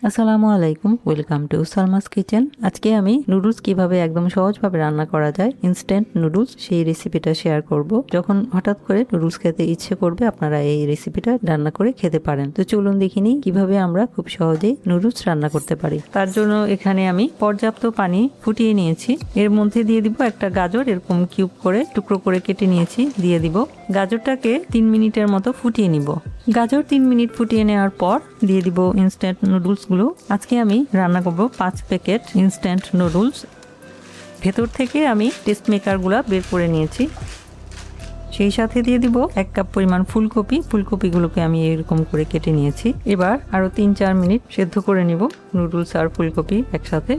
আসসালামু আলাইকুম, welcome to Salma's kitchen. আজকে আমি নুডলস কিভাবে একদম সহজভাবে রান্না করা যায়, ইনস্ট্যান্ট নুডলস, সেই রেসিপিটা শেয়ার করব। যখন হঠাৎ করে নুডলস খেতে ইচ্ছে করবে, আপনারা এই রেসিপিটা রান্না করে খেতে পারেন। তো চলুন দেখে নিই কিভাবে আমরা খুব সহজেই নুডলস রান্না করতে পারি। তার জন্য এখানে আমি পর্যাপ্ত পানি ফুটিয়ে নিয়েছি। এর মধ্যে দিয়ে দিব একটা গাজর, এরকম কিউব করে টুকরো করে কেটে নিয়েছি, দিয়ে দিব। গাজরটাকে 3 মিনিটের মতো ফুটিয়ে নিব। গাজর 3 মিনিট ফুটিয়ে নেওয়ার পর দিয়ে দিব ইনস্ট্যান্ট নুডলসগুলো। আজকে আমি রান্না করব 5 প্যাকেট ইনস্ট্যান্ট নুডলস। ভেতর থেকে আমি টেস্ট মেকারগুলো বের করে নিয়েছি। সেই সাথে দিয়ে দিব 1 কাপ পরিমাণ ফুলকপি। ফুলকপিগুলোকে আমি এরকম করে কেটে নিয়েছি। এবার আরও 3-4 মিনিট সেদ্ধ করে নিব নুডলস আর ফুলকপি একসাথে।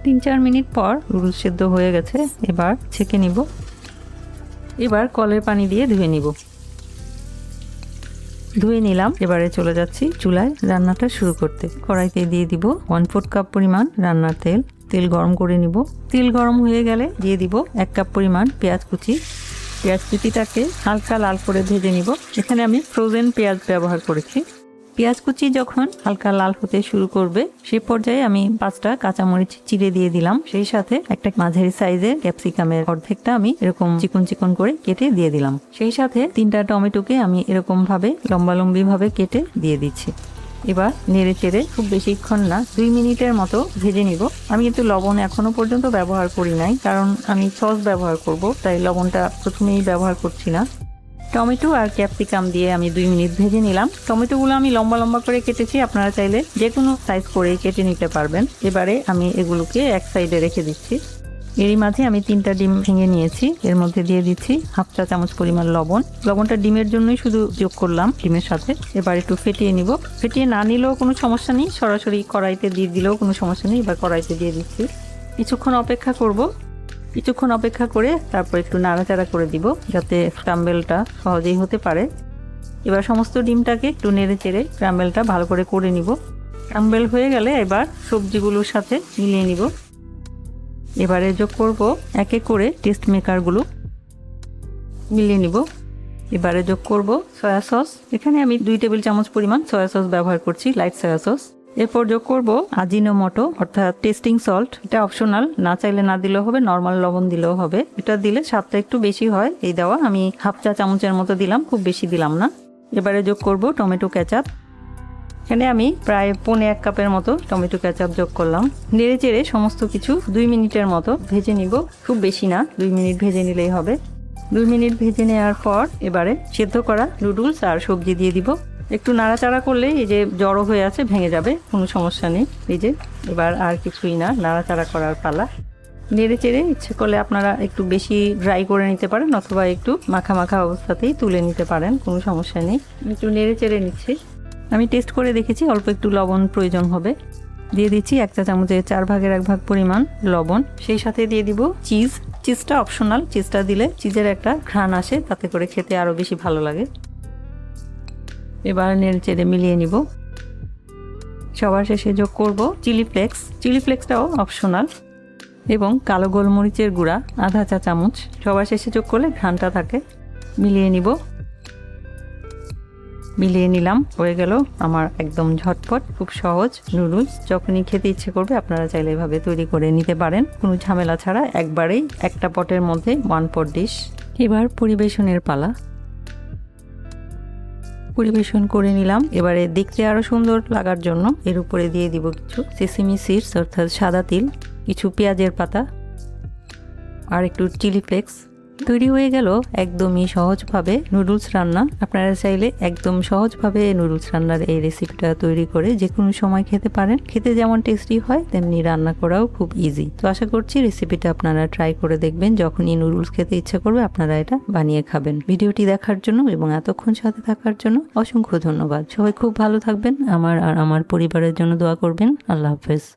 3-4 মিনিট পর নুডলস সেদ্ধ হয়ে গেছে। এবার ছেঁকে নিব। এবার কলের পানি দিয়ে ধুয়ে নিব। ধুয়ে নিলাম। এবারে চলে যাচ্ছি চুলায় রান্নাটা শুরু করতে। কড়াইতে দিয়ে দিব 1/4 কাপ পরিমাণ রান্নার তেল। তেল গরম করে নিব। তেল গরম হয়ে গেলে দিয়ে দিব 1 কাপ পরিমাণ পেঁয়াজ কুচি। পেঁয়াজ কুচিটাকে হালকা লাল করে ভেজে নিব। এখানে আমি ফ্রোজেন পেঁয়াজ ব্যবহার করেছি। পেঁয়াজ কুচি যখন হালকা লাল হতে শুরু করবে, সে পর্যায়ে আমি 5টা কাঁচামরিচ চিড়ে দিয়ে দিলাম। সেই সাথে একটা মাঝারি সাইজের ক্যাপসিকামের অর্ধেকটা আমি এরকম চিকন চিকন করে কেটে দিয়ে দিলাম। সেই সাথে 3টা টমেটোকে আমি এরকম ভাবে লম্বালম্বি ভাবে কেটে দিয়ে দিচ্ছি। এবার নেড়ে চেড়ে খুব বেশিক্ষণ না, 2 মিনিটের মতো ভেজে নিব। আমি কিন্তু লবণ এখনো পর্যন্ত ব্যবহার করি নাই, কারণ আমি সস ব্যবহার করব, তাই লবণটা প্রথমেই ব্যবহার করছি না। টমেটো আর ক্যাপসিকাম দিয়ে আমি 2 মিনিট ভেজে নিলাম। টমেটোগুলো আমি লম্বা লম্বা করে কেটেছি, আপনারা চাইলে যে কোনো সাইজ করে কেটে নিতে পারবেন। এবারে আমি এগুলোকে এক সাইডে রেখে দিচ্ছি। এরই মাঝে আমি 3টা ডিম ভেঙে নিয়েছি। এর মধ্যে দিয়ে দিচ্ছি 1/2 চা চামচ পরিমাণ লবণ। লবণটা ডিমের জন্যই শুধু যোগ করলাম, ডিমের সাথে। এবার একটু ফেটিয়ে নিব। ফেটিয়ে না নিলেও কোনো সমস্যা নেই, সরাসরি কড়াইতে দিয়ে দিলেও কোনো সমস্যা নেই। এবার কড়াইতে দিয়ে দিচ্ছি। কিছুক্ষণ অপেক্ষা করব। কিছুক্ষণ অপেক্ষা করে তারপর একটু নাড়াচাড়া করে দিব, যাতে ক্রাম্বেলটা সহজেই হতে পারে। এবার সমস্ত ডিমটাকে একটু নেড়ে চেড়ে ক্রাম্বেলটা ভালো করে করে নিব। ক্রাম্বেল হয়ে গেলে এবার সবজিগুলোর সাথে মিলিয়ে নিব। এবারে যোগ করব এক এক করে টেস্ট মেকারগুলো, মিলিয়ে নিব। এবারে যোগ করব সয়া সস। এখানে আমি 2 টেবিল চামচ পরিমাণ সয়া সস ব্যবহার করছি, লাইট সয়া সস। এরপর যোগ করব আজিনোমোটো অর্থাৎ টেস্টিং সল্ট। এটা অপশনাল, না চাইলে না দিলেও হবে, নর্মাল লবণ দিলেও হবে। এটা দিলে স্বাদটা একটু বেশি হয়। এই দেওয়া আমি 1/2 চা চামচের মতো দিলাম, খুব বেশি দিলাম না। এবারে যোগ করব টমেটো কেচাপ। এখানে আমি প্রায় 1/4 কাপের মতো টমেটো কেচাপ যোগ করলাম। নেড়ে চেড়ে সমস্ত কিছু 2 মিনিটের মতো ভেজে নিব। খুব বেশি না, 2 মিনিট ভেজে নিলেই হবে। 2 মিনিট ভেজে নেওয়ার পর এবারে সেদ্ধ করা নুডলস আর সবজি দিয়ে দিব। একটু নাড়াচাড়া করলে এই যে জড়ো হয়ে আছে ভেঙে যাবে, কোনো সমস্যা নেই। এই যে এবার আর কিছুই না, নাড়াচাড়া করার পালা। নেড়ে চেড়ে ইচ্ছে করলে আপনারা একটু বেশি ড্রাই করে নিতে পারেন, অথবা একটু মাখা মাখা অবস্থাতেই তুলে নিতে পারেন, কোনো সমস্যা নেই। একটু নেড়ে চেড়ে নিচ্ছি। আমি টেস্ট করে দেখেছি, অল্প একটু লবণ প্রয়োজন হবে। দিয়ে দিচ্ছি 1 চা চামচের 4 ভাগের 1 ভাগ পরিমাণ লবণ। সেই সাথে দিয়ে দিব চিজ। চিজটা অপশনাল, চিজটা দিলে চিজের একটা ঘ্রাণ আসে, তাতে করে খেতে আরও বেশি ভালো লাগে। এবার নেড়ে চেড়ে মিলিয়ে নিব। সবার শেষে যোগ করব চিলি ফ্লেক্স। চিলি ফ্লেক্সটাও অপশনাল। এবং কালো গোলমরিচের গুঁড়া 1/2 চা চামচ। সবার শেষে যোগ করলে ঘ্রাণটা থাকে। মিলিয়ে নিব। মিলিয়ে নিলাম, হয়ে গেল আমার একদম ঝটপট খুব সহজ নুডলস। যখনই খেতে ইচ্ছে করবে আপনারা চাইলে এভাবে তৈরি করে নিতে পারেন, কোনো ঝামেলা ছাড়া। একবারেই একটা পটের মধ্যে 1 পট ডিশ। এবার পরিবেশনের পালা। পরিবেশন করে নিলাম। এবারে দেখতে আরো সুন্দর লাগার জন্য এর উপরে দিয়ে দিব কিছু সেসেমি সিডস অর্থাৎ সাদা তিল, কিছু পেঁয়াজের পাতা আর একটু চিলি ফ্লেক্স। তৈরি হয়ে গেল একদমই সহজভাবে নুডলস রান্না। আপনারা চাইলে একদম সহজভাবে নুডলস রান্নার এই রেসিপিটা তৈরি করে যে কোনো সময় খেতে পারেন। খেতে যেমন টেস্টি হয়, তেমনি রান্না করাও খুব ইজি। তো আশা করছি রেসিপিটা আপনারা ট্রাই করে দেখবেন। যখনই নুডলস খেতে ইচ্ছা করবে আপনারা এটা বানিয়ে খাবেন। ভিডিওটি দেখার জন্য এবং এতক্ষণ সাথে থাকার জন্য অসংখ্য ধন্যবাদ। সবাই খুব ভালো থাকবেন। আমার আর আমার পরিবারের জন্য দোয়া করবেন। আল্লাহ হাফেজ।